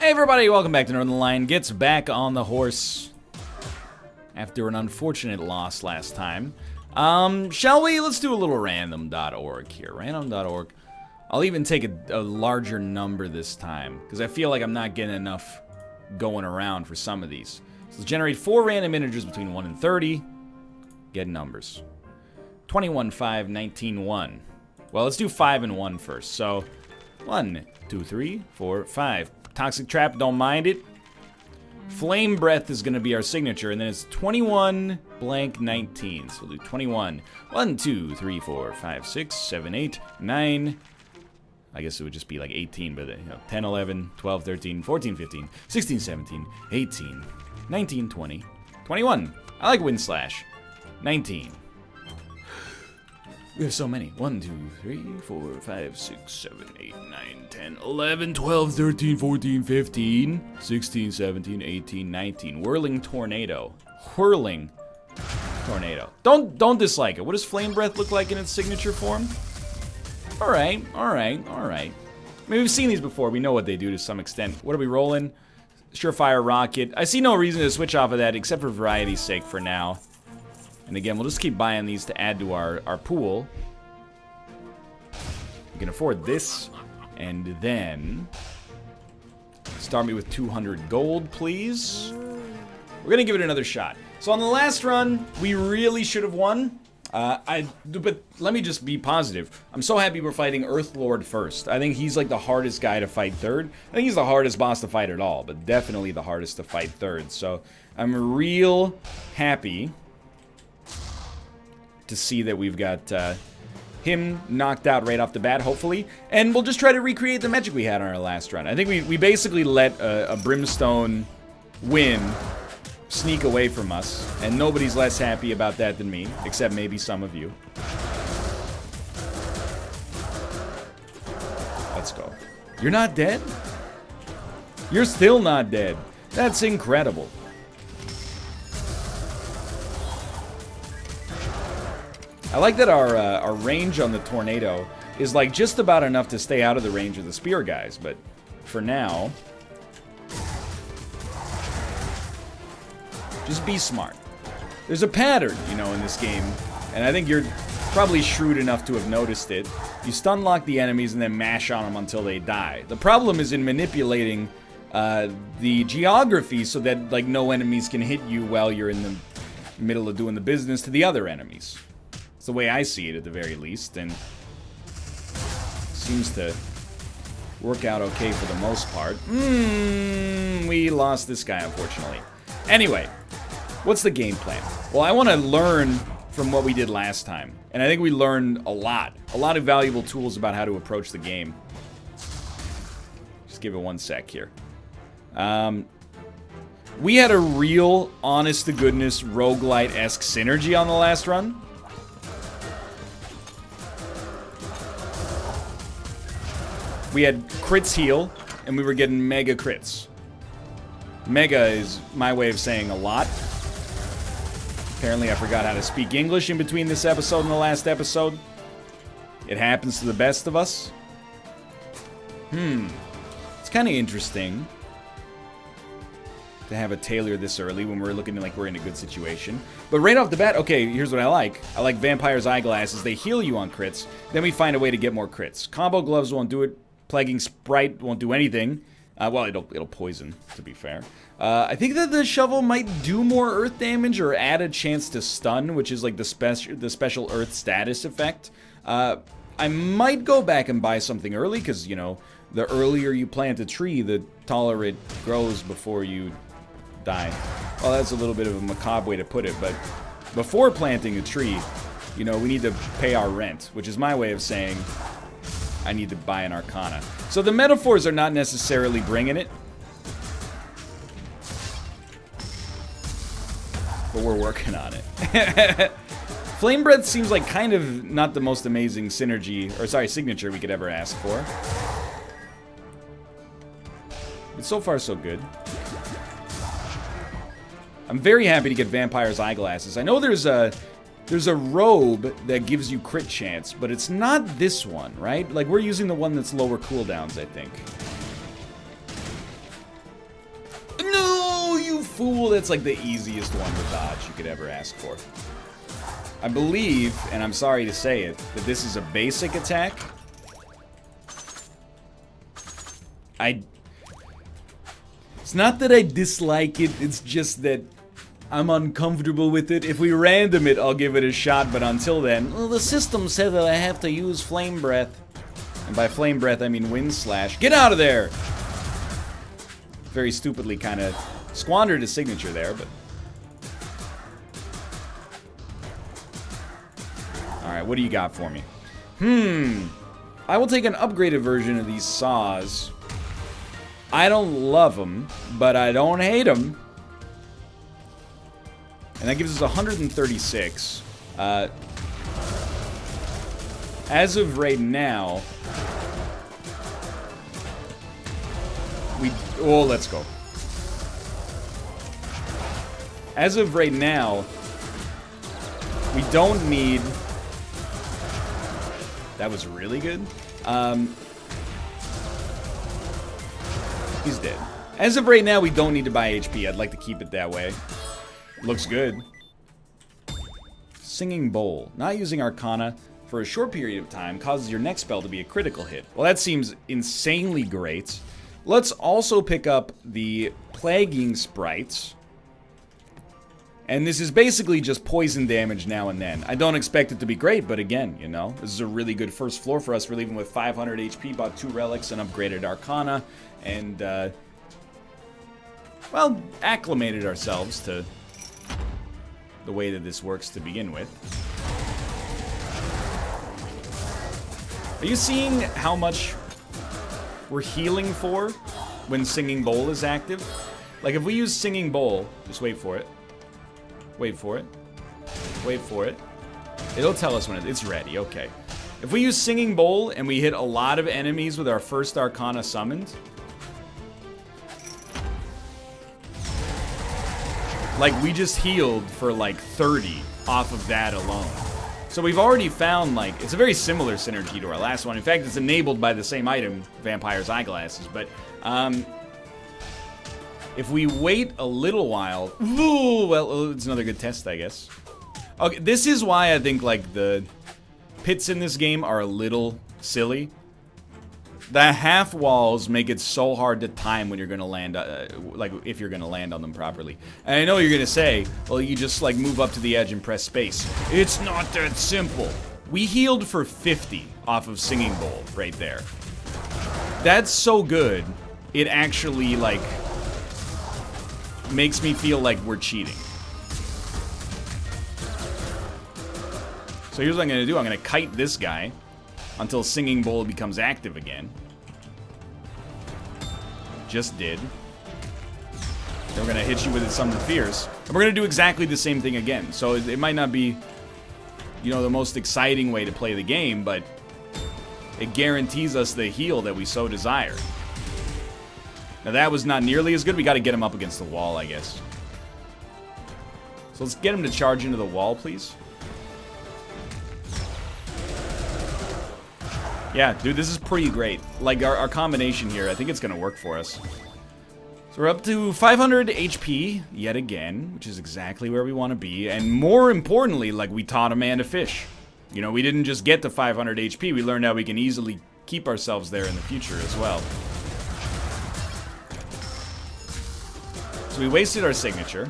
Hey everybody, welcome back to Northernlion. Gets back on the horse after an unfortunate loss last time. Shall we? Let's do a little random.org here. Random.org. I'll even take a larger number this time, because I feel like I'm not getting enough going around for some of these. So let's generate 4 random integers between 1 and 30. Get numbers. 21, 5, 19, 1. Well, let's do 5 and 1 first. So, 1, 2, 3, 4, 5. Toxic Trap, don't mind it. Flame Breath is going to be our signature, and then it's 21 blank 19. So we'll do 21. 1, 2, 3, 4, 5, 6, 7, 8, 9. I guess it would just be like 18, but 10, 11, 12, 13, 14, 15, 16, 17, 18, 19, 20, 21. I like Wind Slash. 19. We have so many. 1, 2, 3, 4, 5, 6, 7, 8, 9, 10, 11, 12, 13, 14, 15, 16, 17, 18, 19. Whirling Tornado. Whirling Tornado. Don't dislike it. What does Flame Breath look like in its signature form? Alright. I mean, we've seen these before. We know what they do to some extent. What are we rolling? Surefire Rocket. I see no reason to switch off of that except for variety's sake for now. And again, we'll just keep buying these to add to our pool. We can afford this. And then start me with 200 gold, please. We're going to give it another shot. So on the last run, we really should have won. But let me just be positive. I'm so happy we're fighting Earthlord first. I think he's like the hardest guy to fight third. I think he's the hardest boss to fight at all, but definitely the hardest to fight third. So I'm real happy to see that we've got him knocked out right off the bat, hopefully. And we'll just try to recreate the magic we had on our last run. I think we basically let a Brimstone win sneak away from us, and nobody's less happy about that than me, except maybe some of you. Let's go. You're not dead? You're still not dead. That's incredible. I like that our range on the tornado is like just about enough to stay out of the range of the spear guys, but for now, just be smart. There's a pattern, you know, in this game, and I think you're probably shrewd enough to have noticed it. You stun lock the enemies and then mash on them until they die. The problem is in manipulating the geography so that like no enemies can hit you while you're in the middle of doing the business to the other enemies. It's the way I see it, at the very least, and seems to work out okay for the most part. We lost this guy, unfortunately. Anyway, what's the game plan? Well, I want to learn from what we did last time, and I think we learned a lot of valuable tools about how to approach the game. Just give it one sec here. We had a real, honest-to-goodness, roguelite-esque synergy on the last run. We had crits heal, and we were getting mega crits. Mega is my way of saying a lot. Apparently I forgot how to speak English in between this episode and the last episode. It happens to the best of us. It's kind of interesting to have a tailor this early when we're looking like we're in a good situation. But right off the bat, okay, here's what I like. I like Vampire's Eyeglasses. They heal you on crits. Then we find a way to get more crits. Combo Gloves won't do it. Plaguing Sprite won't do anything. Well, it'll poison, to be fair. I think that the shovel might do more earth damage or add a chance to stun, which is like the special earth status effect. I might go back and buy something early, because, you know, the earlier you plant a tree, the taller it grows before you die. Well, that's a little bit of a macabre way to put it, but before planting a tree, you know, we need to pay our rent, which is my way of saying I need to buy an Arcana. So the metaphors are not necessarily bringing it, but we're working on it. Flame Breath seems like kind of not the most amazing synergy, or sorry, signature we could ever ask for. But so far, so good. I'm very happy to get Vampire's Eyeglasses. I know there's a robe that gives you crit chance, but it's not this one, right? Like, we're using the one that's lower cooldowns, I think. Fool, that's like the easiest one to dodge you could ever ask for. I believe, and I'm sorry to say it, that this is a basic attack. It's not that I dislike it, it's just that I'm uncomfortable with it. If we random it, I'll give it a shot, but until then, well, the system said that I have to use Flame Breath. And by Flame Breath, I mean Wind Slash. Get out of there! Very stupidly kind of squandered his signature there, but... Alright, what do you got for me? I will take an upgraded version of these saws. I don't love them, but I don't hate them. And that gives us 136. As of right now... Oh, let's go. As of right now, we don't need... That was really good. He's dead. As of right now, we don't need to buy HP. I'd like to keep it that way. Looks good. Singing Bowl. Not using Arcana for a short period of time causes your next spell to be a critical hit. Well, that seems insanely great. Let's also pick up the Plaguing Sprites. And this is basically just poison damage now and then. I don't expect it to be great, but again, you know, this is a really good first floor for us. We're leaving with 500 HP, bought 2 relics, and upgraded Arcana, and, well, acclimated ourselves to the way that this works to begin with. Are you seeing how much we're healing for when Singing Bowl is active? Like, if we use Singing Bowl, just wait for it. Wait for it. Wait for it. It'll tell us when it's ready. Okay. If we use Singing Bowl and we hit a lot of enemies with our first Arcana summoned, like, we just healed for like 30 off of that alone. So we've already found, like, it's a very similar synergy to our last one. In fact, it's enabled by the same item, Vampire's Eyeglasses. But if we wait a little while... Ooh, well, it's another good test, I guess. Okay, this is why I think, like, the pits in this game are a little silly. The half walls make it so hard to time when you're going to land, like, if you're going to land on them properly. And I know you're going to say, well, you just, like, move up to the edge and press space. It's not that simple. We healed for 50 off of Singing Bowl right there. That's so good, it actually, like... makes me feel like we're cheating. So here's what I'm gonna do. I'm gonna kite this guy until Singing Bowl becomes active again. Just did. Then we're gonna hit you with it something fierce. And we're gonna do exactly the same thing again. So it might not be, you know, the most exciting way to play the game, but it guarantees us the heal that we so desire. Now that was not nearly as good. We got to get him up against the wall, I guess. So let's get him to charge into the wall, please. Yeah, dude, this is pretty great. Like, our combination here, I think it's going to work for us. So we're up to 500 HP, yet again, which is exactly where we want to be. And more importantly, like, we taught a man to fish. You know, we didn't just get to 500 HP. We learned how we can easily keep ourselves there in the future as well. So we wasted our signature.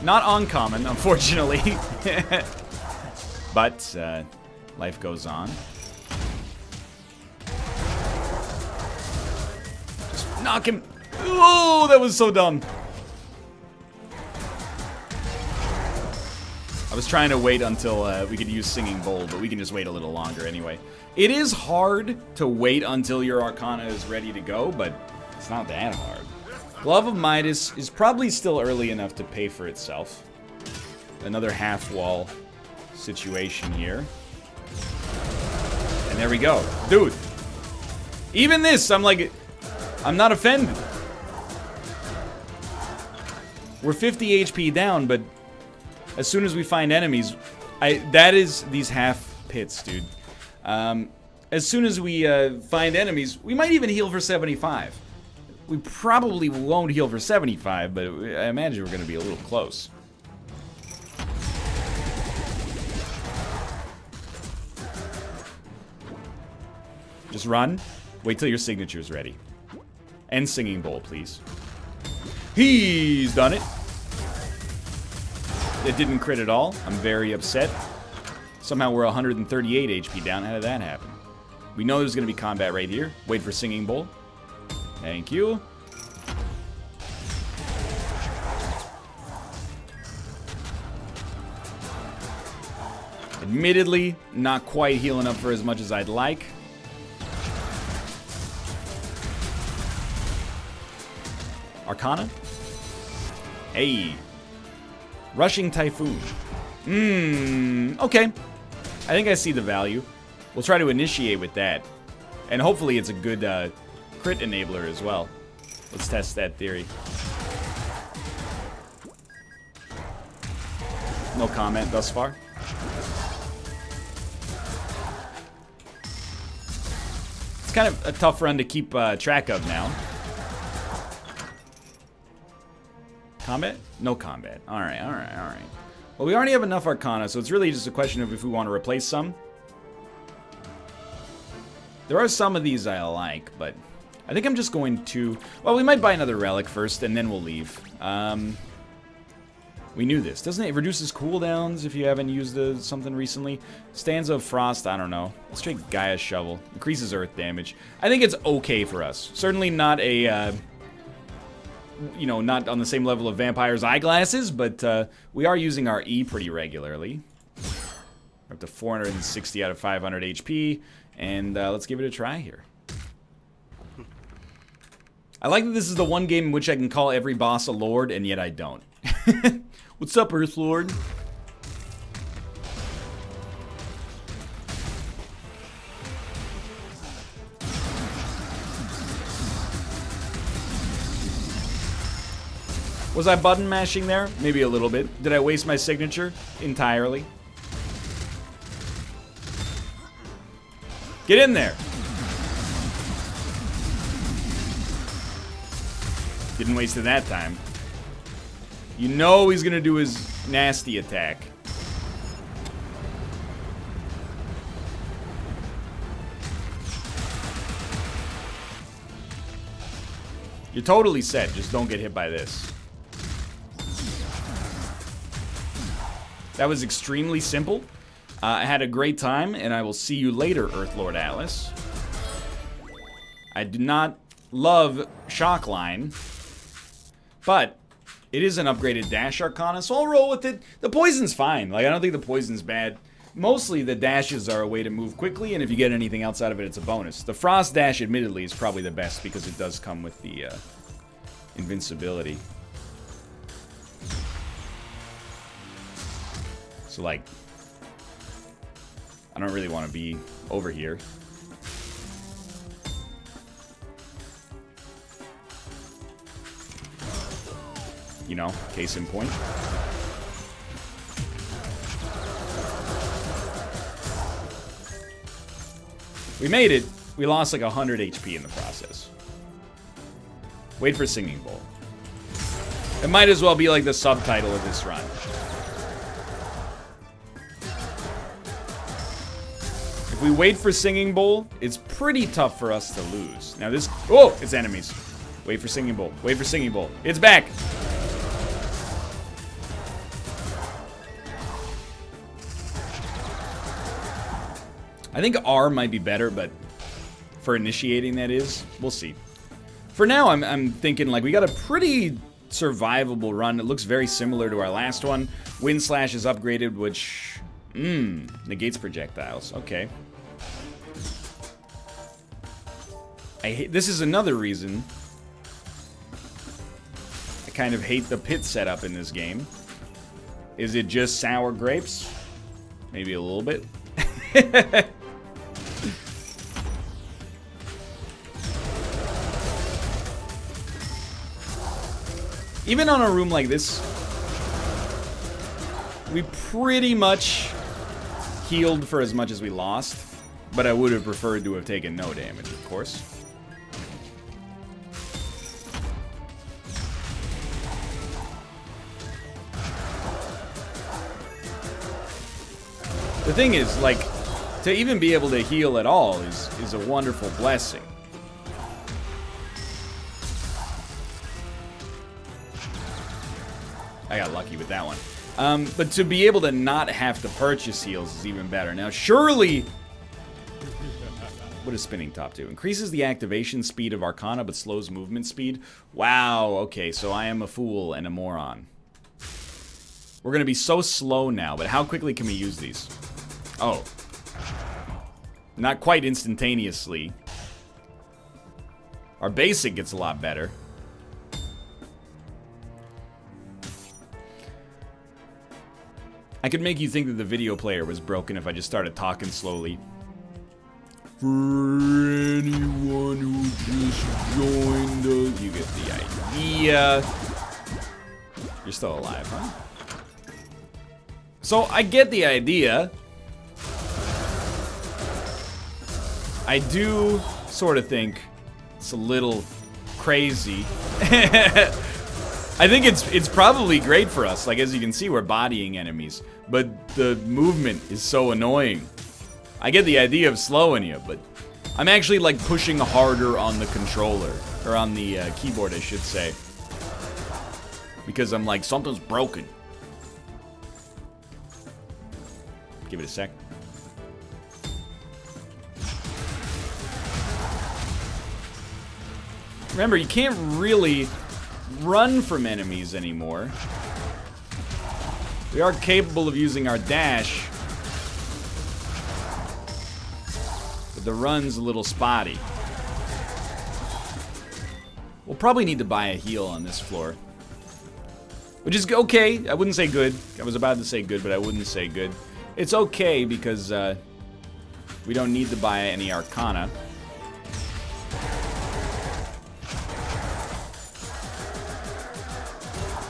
Not uncommon, unfortunately. But, life goes on. Just knock him. Oh, that was so dumb. I was trying to wait until we could use Singing Bowl, but we can just wait a little longer anyway. It is hard to wait until your Arcana is ready to go, but it's not that hard. Glove of Midas is probably still early enough to pay for itself. Another half-wall situation here. And there we go. Dude. Even this, I'm like... I'm not offended. We're 50 HP down, but... as soon as we find enemies... that is these half pits, dude. As soon as we find enemies, we might even heal for 75. We probably won't heal for 75, but I imagine we're going to be a little close. Just run. Wait till your signature's ready. And Singing Bowl, please. He's done it. It didn't crit at all. I'm very upset. Somehow we're 138 HP down. How did that happen? We know there's going to be combat right here. Wait for Singing Bowl. Thank you. Admittedly, not quite healing up for as much as I'd like. Arcana? Hey. Rushing Typhoon. Okay. I think I see the value. We'll try to initiate with that. And hopefully it's a good crit enabler as well. Let's test that theory. No comment thus far. It's kind of a tough run to keep track of now. Combat? No combat. Alright, alright, alright. Well, we already have enough Arcana, so it's really just a question of if we want to replace some. There are some of these I like, but I think I'm just going to... Well, we might buy another relic first, and then we'll leave. We knew this. Doesn't it reduces cooldowns if you haven't used something recently? Stanza of Frost, I don't know. Let's try Gaia's Shovel. Increases earth damage. I think it's okay for us. Certainly not a... you know, not on the same level of Vampire's Eyeglasses, but we are using our E pretty regularly. We're up to 460 out of 500 HP, and let's give it a try here. I like that this is the one game in which I can call every boss a lord, and yet I don't. What's up, Earth Lord? Was I button mashing there? Maybe a little bit. Did I waste my signature entirely? Get in there. Didn't waste it that time. You know he's gonna do his nasty attack. You're totally set. Just don't get hit by this. That was extremely simple. I had a great time, and I will see you later, Earthlord Atlas. I do not love Shockline, but it is an upgraded Dash Arcana, so I'll roll with it. The poison's fine. Like, I don't think the poison's bad. Mostly the dashes are a way to move quickly, and if you get anything else out of it, it's a bonus. The Frost Dash, admittedly, is probably the best because it does come with the invincibility. So, like, I don't really want to be over here. You know, case in point. We made it. We lost like 100 HP in the process. Wait for Singing Bowl. It might as well be like the subtitle of this run. If we wait for Singing Bowl, it's pretty tough for us to lose. Now this... Oh! It's enemies. Wait for Singing Bowl. Wait for Singing Bowl. It's back! I think R might be better, but for initiating, that is. We'll see. For now, I'm thinking, like, we got a pretty survivable run. It looks very similar to our last one. Wind Slash is upgraded, which... negates projectiles. Okay. This is another reason I kind of hate the pit setup in this game. Is it just sour grapes? Maybe a little bit. Even on a room like this, we pretty much healed for as much as we lost, but I would have preferred to have taken no damage, of course. The thing is, like, to even be able to heal at all is a wonderful blessing. I got lucky with that one. But to be able to not have to purchase heals is even better. Now, surely... What does Spinning Top do? Increases the activation speed of Arcana, but slows movement speed. Wow, okay, so I am a fool and a moron. We're gonna be so slow now, but how quickly can we use these? Oh. Not quite instantaneously. Our basic gets a lot better. I could make you think that the video player was broken if I just started talking slowly. For anyone who just joined us, you get the idea. You're still alive, huh? So, I get the idea. I do sort of think it's a little crazy. I think it's probably great for us. Like, as you can see, we're bodying enemies. But the movement is so annoying. I get the idea of slowing you, but I'm actually, like, pushing harder on the controller. Or on the keyboard, I should say. Because I'm like, something's broken. Give it a sec. Remember, you can't really run from enemies anymore. We are capable of using our dash, but the run's a little spotty. We'll probably need to buy a heal on this floor. Which is okay. I wouldn't say good. I was about to say good, but I wouldn't say good. It's okay because we don't need to buy any Arcana.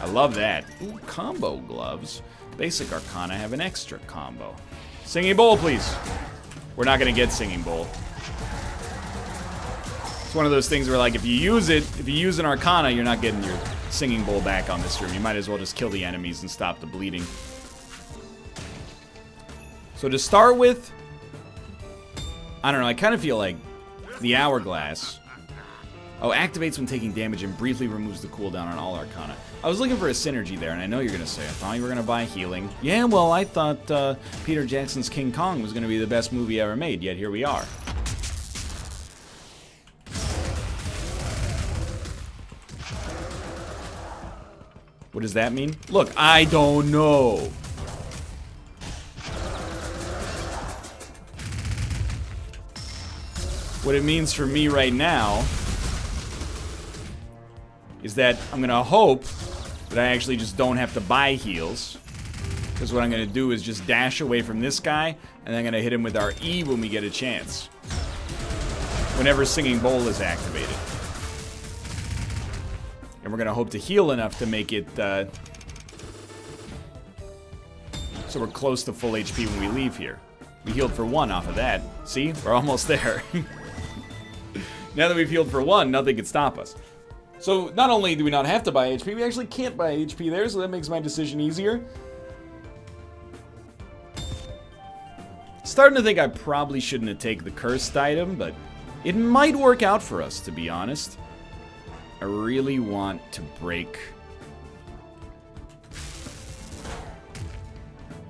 I love that. Ooh, combo gloves. Basic Arcana have an extra combo. Singing Bowl, please. We're not going to get Singing Bowl. It's one of those things where, like, if you use an Arcana, you're not getting your Singing Bowl back on this room. You might as well just kill the enemies and stop the bleeding. So to start with, I don't know, I kind of feel like the Hourglass. Oh, activates when taking damage and briefly removes the cooldown on all Arcana. I was looking for a synergy there, and I know you're going to say, I thought you were going to buy healing. Yeah, well, I thought Peter Jackson's King Kong was going to be the best movie ever made, yet here we are. What does that mean? Look, I don't know. What it means for me right now is that I'm gonna hope that I actually just don't have to buy heals. Because what I'm gonna do is just dash away from this guy, and I'm gonna hit him with our E when we get a chance. Whenever Singing Bowl is activated. And we're gonna hope to heal enough to make it, so we're close to full HP when we leave here. We healed for 1 off of that. See? We're almost there. Now that we've healed for 1, nothing can stop us. So, not only do we not have to buy HP, we actually can't buy HP there, so that makes my decision easier. Starting to think I probably shouldn't have taken the cursed item, but it might work out for us, to be honest. I really want to break...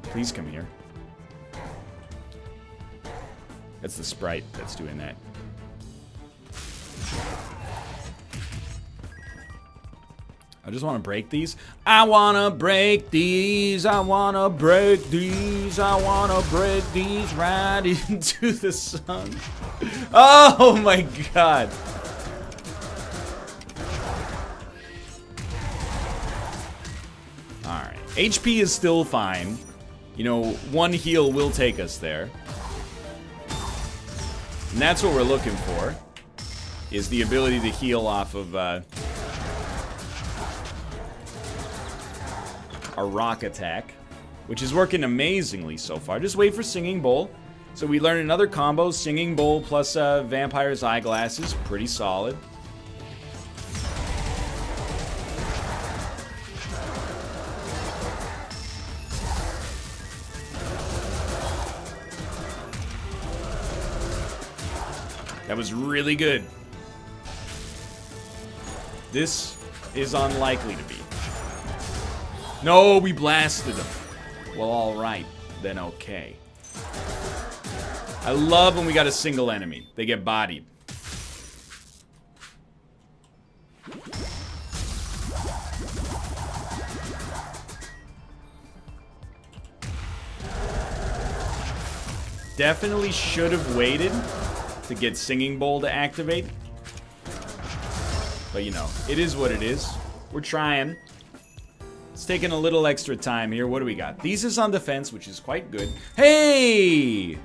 Please come here. That's the sprite that's doing that. I just want to break these. I want to break these. I want to break these. I want to break these right into the sun. Oh my god. Alright. HP is still fine. You know, 1 heal will take us there. And that's what we're looking for. Is the ability to heal off of our rock attack, which is working amazingly so far. Just wait for Singing Bowl. So we learn another combo, Singing Bowl plus Vampire's Eyeglasses, pretty solid. That was really good. This is unlikely to be. No, we blasted him. Well, alright. Then okay. I love when we got a single enemy. They get bodied. Definitely should have waited to get Singing Bowl to activate. But you know, it is what it is. We're trying. It's taking a little extra time here. What do we got? Thesis on defense, which is quite good. Hey!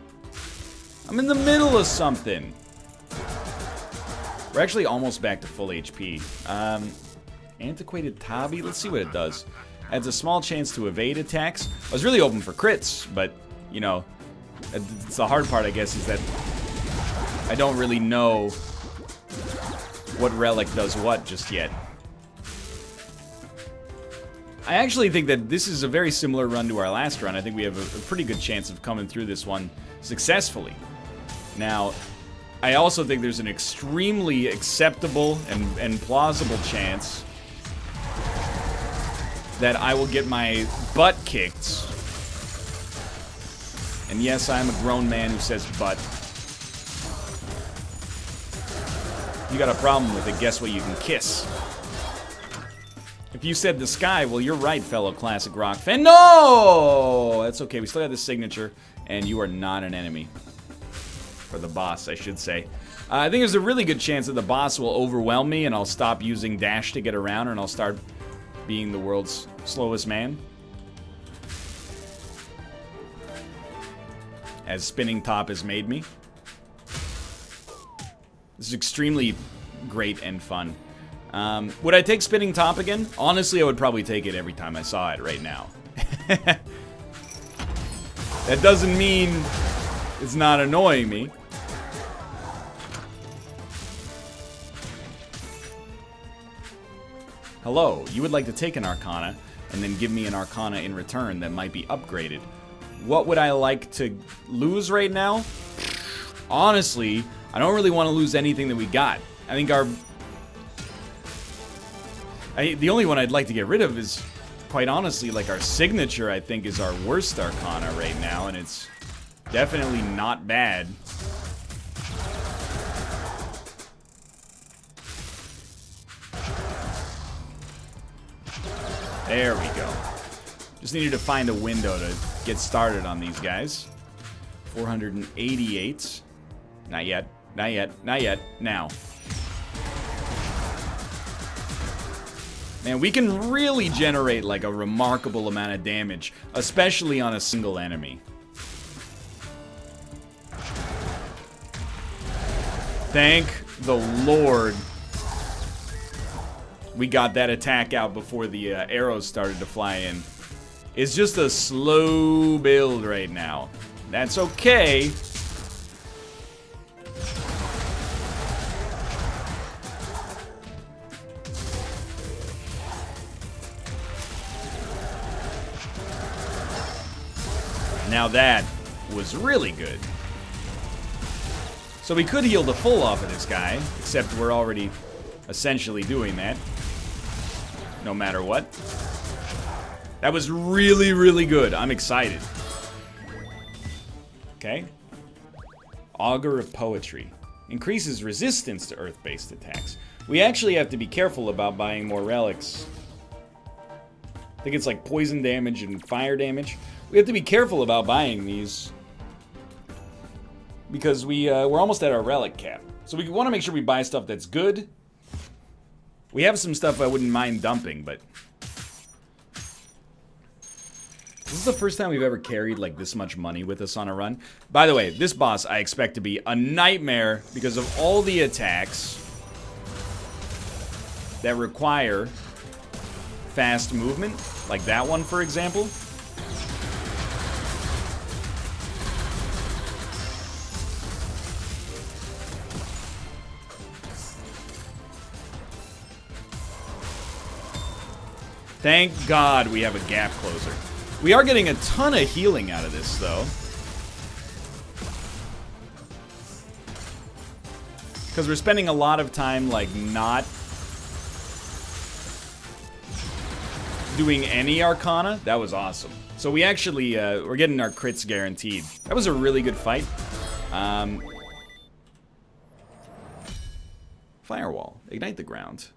I'm in the middle of something. We're actually almost back to full HP. Antiquated Tabi. Let's see what it does. Adds a small chance to evade attacks. I was really hoping for crits, but, you know, it's the hard part, I guess, is that I don't really know what relic does what just yet. I actually think that this is a very similar run to our last run. I think we have a pretty good chance of coming through this one successfully. Now, I also think there's an extremely acceptable and plausible chance that I will get my butt kicked. And yes, I'm a grown man who says butt. You got a problem with it, guess what you can kiss. If you said the sky, well, you're right, fellow classic rock fan. No! That's okay, we still have the signature, and you are not an enemy. Or the boss, I should say. I think there's a really good chance that the boss will overwhelm me, and I'll stop using dash to get around, and I'll start being the world's slowest man. As Spinning Top has made me. This is extremely great and fun. Would I take Spinning Top again? Honestly, I would probably take it every time I saw it right now. That doesn't mean it's not annoying me. Hello, you would like to take an Arcana and then give me an Arcana in return that might be upgraded. What would I like to lose right now? Honestly, I don't really want to lose anything that we got. I think the only one I'd like to get rid of is, quite honestly, like our signature, I think, is our worst Arcana right now, and it's definitely not bad. There we go. Just needed to find a window to get started on these guys. 488. Not yet. Not yet. Not yet. Now. Man, we can really generate like a remarkable amount of damage, especially on a single enemy. Thank the Lord we got that attack out before the arrows started to fly in. It's just a slow build right now. That's okay. Now that was really good. So we could heal the full off of this guy, except we're already essentially doing that. No matter what. That was really, really good. I'm excited. Okay. Augur of Poetry. Increases resistance to earth-based attacks. We actually have to be careful about buying more relics. I think it's like poison damage and fire damage. We have to be careful about buying these. Because we're almost at our relic cap. So we want to make sure we buy stuff that's good. We have some stuff I wouldn't mind dumping, but... This is the first time we've ever carried, like, this much money with us on a run. By the way, this boss I expect to be a nightmare because of all the attacks that require fast movement. Like that one, for example. Thank God we have a gap closer. We are getting a ton of healing out of this, though. Because we're spending a lot of time, like, not doing any Arcana. That was awesome. So we actually, we're getting our crits guaranteed. That was a really good fight. Firewall. Ignite the ground.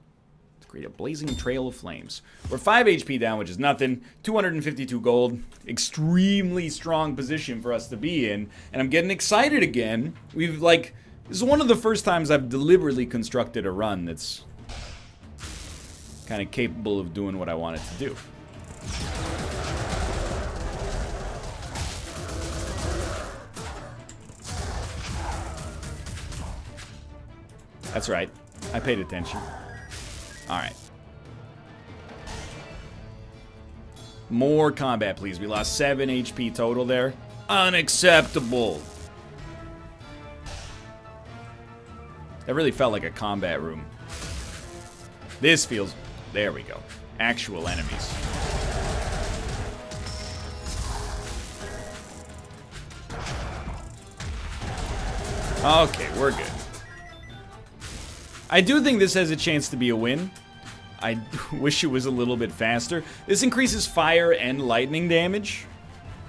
To create a blazing trail of flames. We're 5 HP down, which is nothing. 252 gold. Extremely strong position for us to be in. And I'm getting excited again. We've, like... This is one of the first times I've deliberately constructed a run that's kind of capable of doing what I want it to do. That's right. I paid attention. Alright. More combat, please. We lost 7 HP total there. Unacceptable. That really felt like a combat room. This feels... There we go. Actual enemies. Okay, we're good. I do think this has a chance to be a win. I wish it was a little bit faster. This increases fire and lightning damage.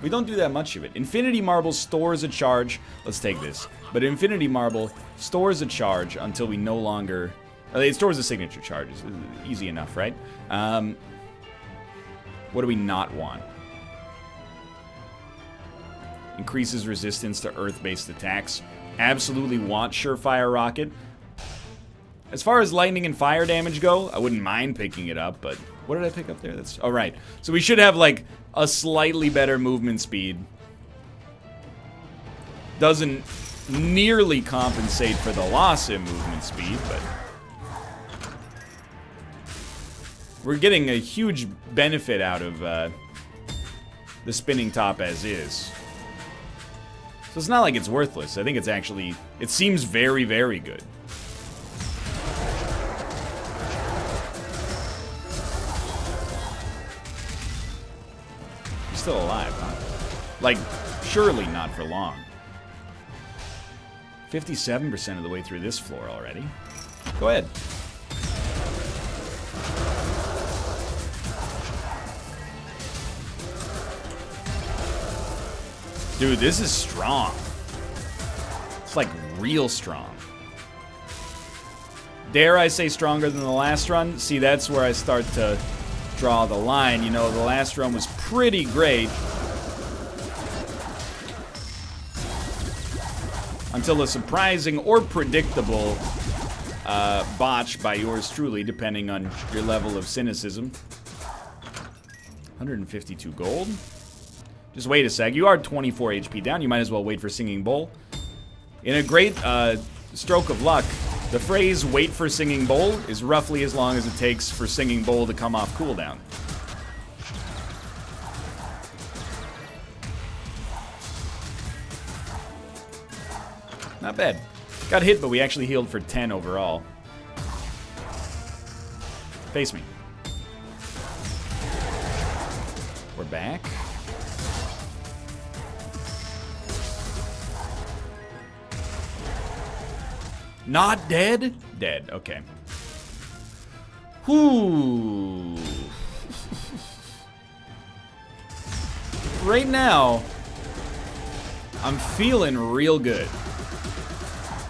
We don't do that much of it. Infinity Marble stores a charge. Let's take this. But Infinity Marble stores a charge until we no longer... It stores a signature charge. It's easy enough, right? What do we not want? Increases resistance to earth-based attacks. Absolutely want Surefire Rocket. As far as lightning and fire damage go, I wouldn't mind picking it up, but... What did I pick up there? That's... Oh, right. So we should have, like, a slightly better movement speed. Doesn't nearly compensate for the loss in movement speed, but... We're getting a huge benefit out of the spinning top as is. So it's not like it's worthless. I think it's actually... It seems very, very good. Still alive, huh? Like, surely not for long. 57% of the way through this floor already. Go ahead. Dude, this is strong. It's like real strong. Dare I say stronger than the last run? See, that's where I start to draw the line. You know, the last run was pretty great until a surprising or predictable botch by yours truly, depending on your level of cynicism. 152 gold. Just wait a sec. You are 24 HP down. You might as well wait for Singing Bowl. In a great stroke of luck, the phrase "wait for Singing Bowl" is roughly as long as it takes for Singing Bowl to come off cooldown. Not bad. Got hit, but we actually healed for 10 overall. Face me. We're back. Not dead? Dead, okay. Whoo. Right now, I'm feeling real good.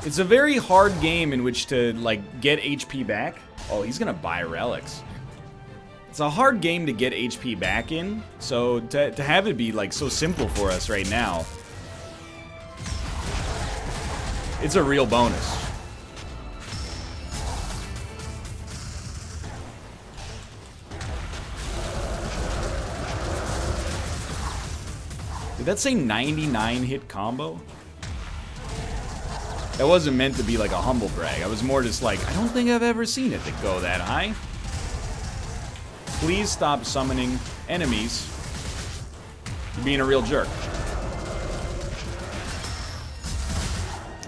It's a very hard game in which to, like, get HP back. Oh, he's gonna buy relics. It's a hard game to get HP back in, so to have it be, like, so simple for us right now, it's a real bonus. Did that say 99 hit combo? That wasn't meant to be like a humble brag. I was more just like, I don't think I've ever seen it that go that high. Please stop summoning enemies. You're being a real jerk.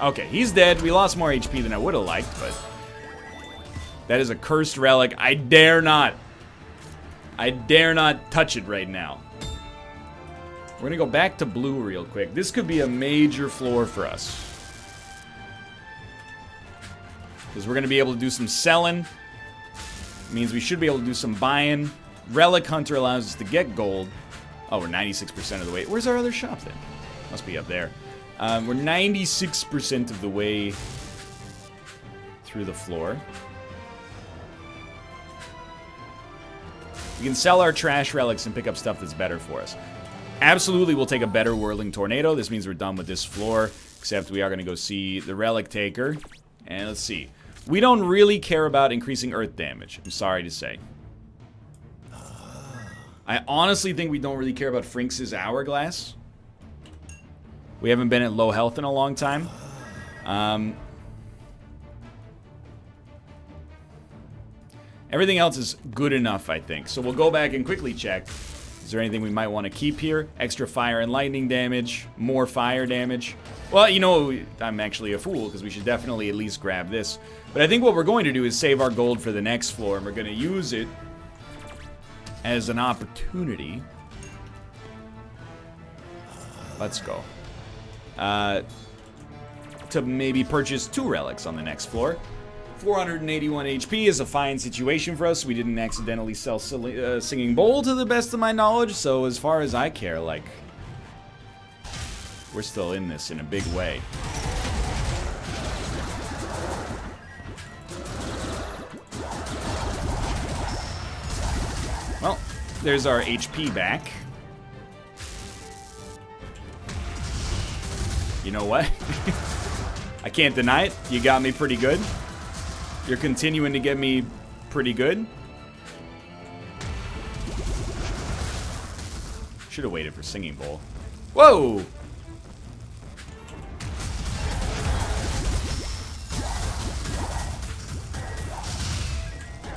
Okay, he's dead. We lost more HP than I would have liked, but that is a cursed relic. I dare not touch it right now. We're gonna go back to blue real quick. This could be a major floor for us. because we're going to be able to do some selling. It means we should be able to do some buying. Relic Hunter allows us to get gold. Oh, we're 96% of the way. Where's our other shop then? Must be up there. We're 96% of the way through the floor. We can sell our trash relics and pick up stuff that's better for us. Absolutely, we'll take a better Whirling Tornado. This means we're done with this floor, except we are going to go see the Relic Taker. And let's see. We don't really care about increasing earth damage, I'm sorry to say. I honestly think we don't really care about Frinx's Hourglass. We haven't been at low health in a long time. Everything else is good enough, I think. So we'll go back and quickly check. Is there anything we might want to keep here? Extra fire and lightning damage. More fire damage. Well, you know, I'm actually a fool, because we should definitely at least grab this. But I think what we're going to do is save our gold for the next floor, and we're going to use it as an opportunity. Let's go. To maybe purchase 2 relics on the next floor. 481 HP is a fine situation for us. We didn't accidentally sell Singing Bowl to the best of my knowledge, so as far as I care, like, we're still in this in a big way. Well, there's our HP back. You know what? I can't deny it. You got me pretty good. You're continuing to get me pretty good. Should have waited for Singing Bowl. Whoa!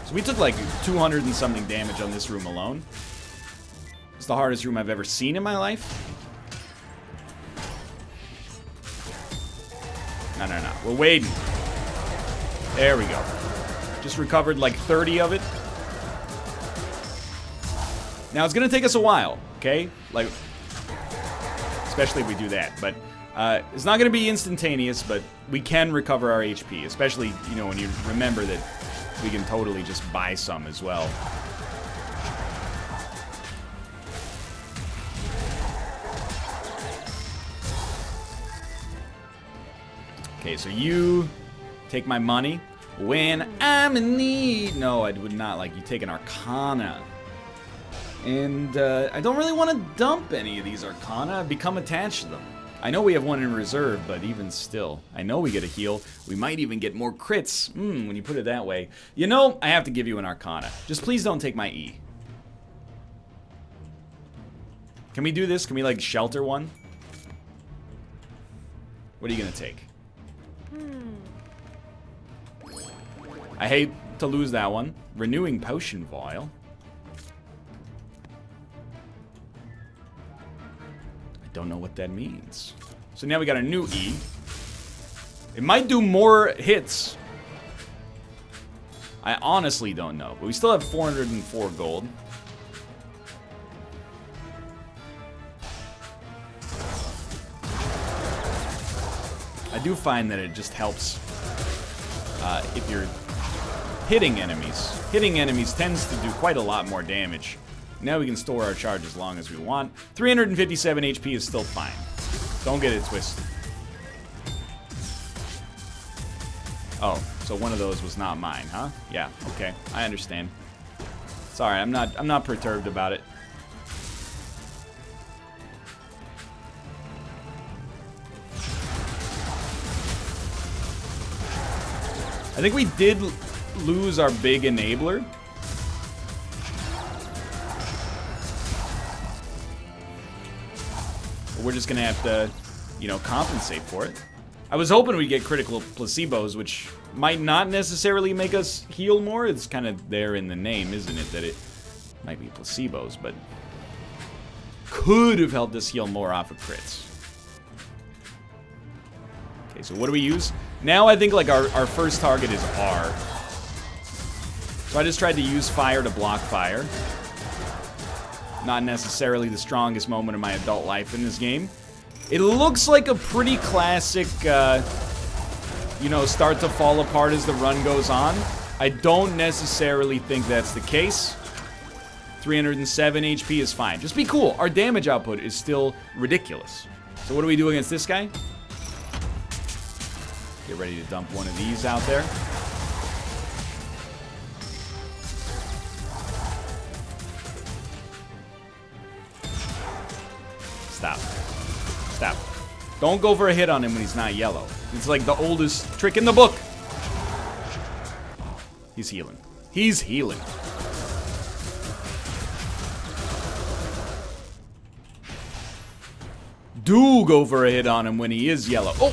So we took like 200 and something damage on this room alone. It's the hardest room I've ever seen in my life. No. We're waiting. There we go. Just recovered like 30 of it. Now, it's going to take us a while, okay? Like, especially if we do that. But it's not going to be instantaneous, but we can recover our HP. Especially, you know, when you remember that we can totally just buy some as well. Okay, so you take my money when I'm in need. No, I would not like you take an Arcana. And I don't really want to dump any of these Arcana. I've become attached to them. I know we have one in reserve, but even still, I know we get a heal. We might even get more crits. When you put it that way. You know, I have to give you an Arcana. Just please don't take my E. Can we do this? Can we, like, shelter one? What are you going to take? I hate to lose that one. Renewing Potion Vial. I don't know what that means. So now we got a new E. It might do more hits. I honestly don't know. But we still have 404 gold. I do find that it just helps if you're hitting enemies. Hitting enemies tends to do quite a lot more damage. Now we can store our charge as long as we want. 357 HP is still fine. Don't get it twisted. Oh, so one of those was not mine, huh? Yeah, okay. I understand. Sorry, I'm not perturbed about it. I think we did lose our big enabler. We're just gonna have to, you know, compensate for it. I was hoping we'd get critical placebos, which might not necessarily make us heal more. It's kind of there in the name, isn't it, that it might be placebos, but could have helped us heal more off of crits. Okay, so what do we use? Now I think like our first target is R. So I just tried to use fire to block fire. Not necessarily the strongest moment of my adult life in this game. It looks like a pretty classic, you know, start to fall apart as the run goes on. I don't necessarily think that's the case. 307 HP is fine. Just be cool. Our damage output is still ridiculous. So what do we do against this guy? Get ready to dump one of these out there. Stop. Stop. Don't go for a hit on him when he's not yellow. It's like the oldest trick in the book. He's healing. He's healing. Do go for a hit on him when he is yellow. Oh!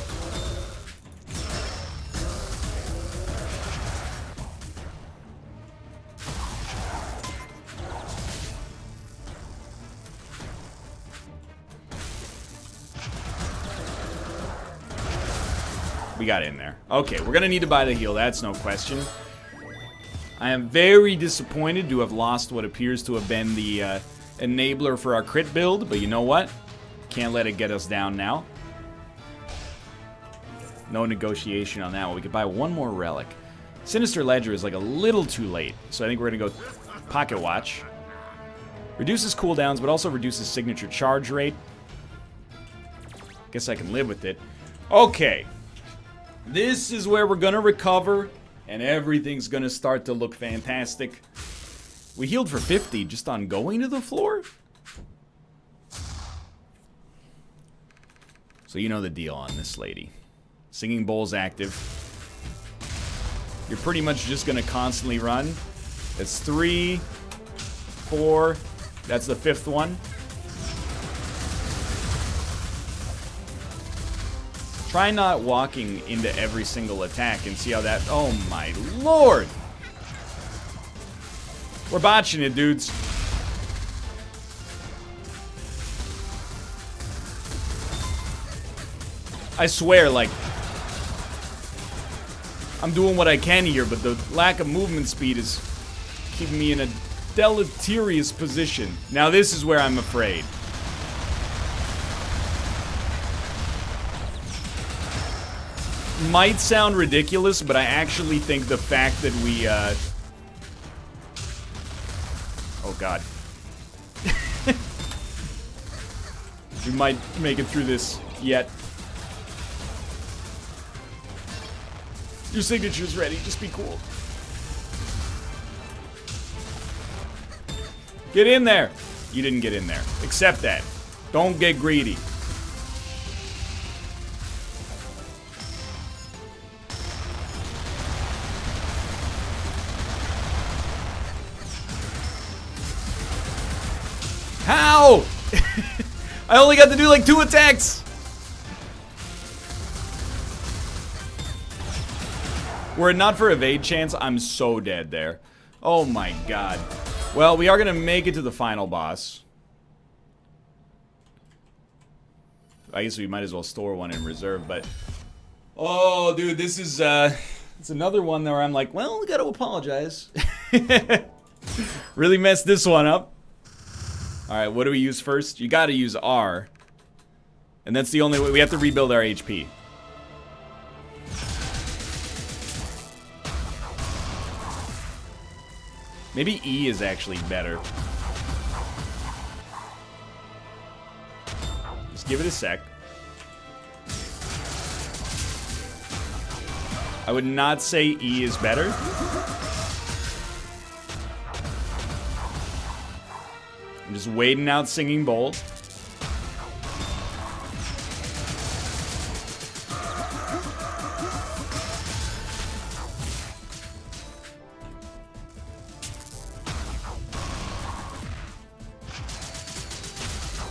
We got in there. Okay, we're gonna need to buy the heal. That's no question. I am very disappointed to have lost what appears to have been the enabler for our crit build, but you know what? Can't let it get us down now. No negotiation on that one. We could buy one more relic. Sinister Ledger is like a little too late, so I think we're gonna go Pocket Watch. Reduces cooldowns, but also reduces signature charge rate. Guess I can live with it. Okay. This is where we're gonna recover, and everything's gonna start to look fantastic. We healed for 50 just on going to the floor? So you know the deal on this lady. Singing Bowl's active. You're pretty much just gonna constantly run. That's 3, 4, that's the 5th one. Try not walking into every single attack and see how that... Oh my lord! We're botching it, dudes. I swear, like... I'm doing what I can here, but the lack of movement speed is keeping me in a deleterious position. Now this is where I'm afraid. Might sound ridiculous, but I actually think the fact that we, oh god. We might make it through this yet. Your signature's ready, just be cool. Get in there! You didn't get in there. Accept that. Don't get greedy. How? I only got to do like 2 attacks. Were it not for evade chance, I'm so dead there. Oh my god. Well, we are gonna make it to the final boss. I guess we might as well store one in reserve, but... Oh, dude, this is, it's another one where I'm like, well, we gotta apologize. Really messed this one up. Alright, what do we use first? You gotta use R. And that's the only way. We have to rebuild our HP. Maybe E is actually better. Just give it a sec. I would not say E is better. I'm just waiting out Singing Bowl.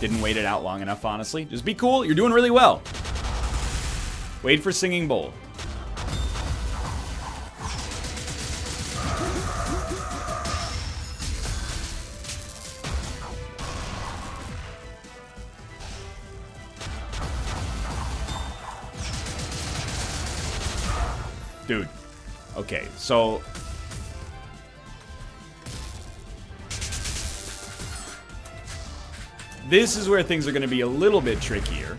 Didn't wait it out long enough, honestly. Just be cool. You're doing really well. Wait for Singing Bowl. Dude. Okay, so... this is where things are going to be a little bit trickier.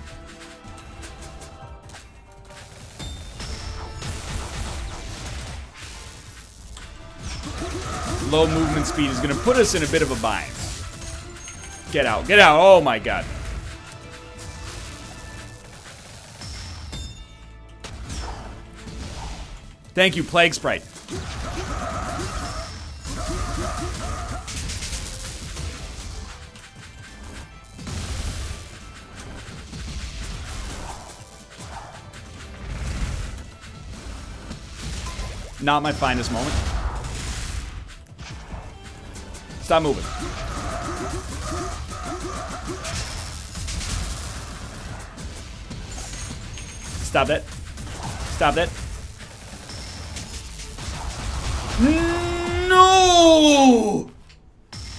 low movement speed is going to put us in a bit of a bind. Get out. Get out. Oh, my God. Thank you, Plague Sprite. Not my finest moment. Stop moving. Stop that. Stop that. No!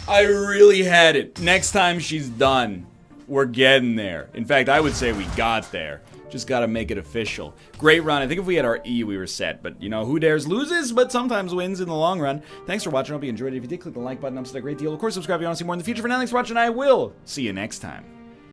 I really had it. Next time she's done, we're getting there. In fact, I would say we got there. Just gotta make it official. Great run. I think if we had our E, we were set. But, you know, who dares loses, but sometimes wins in the long run. Thanks for watching. I hope you enjoyed it. If you did, click the like button. I'll say a great deal. Of course, subscribe if you want to see more in the future. For now, thanks for watching. I will see you next time.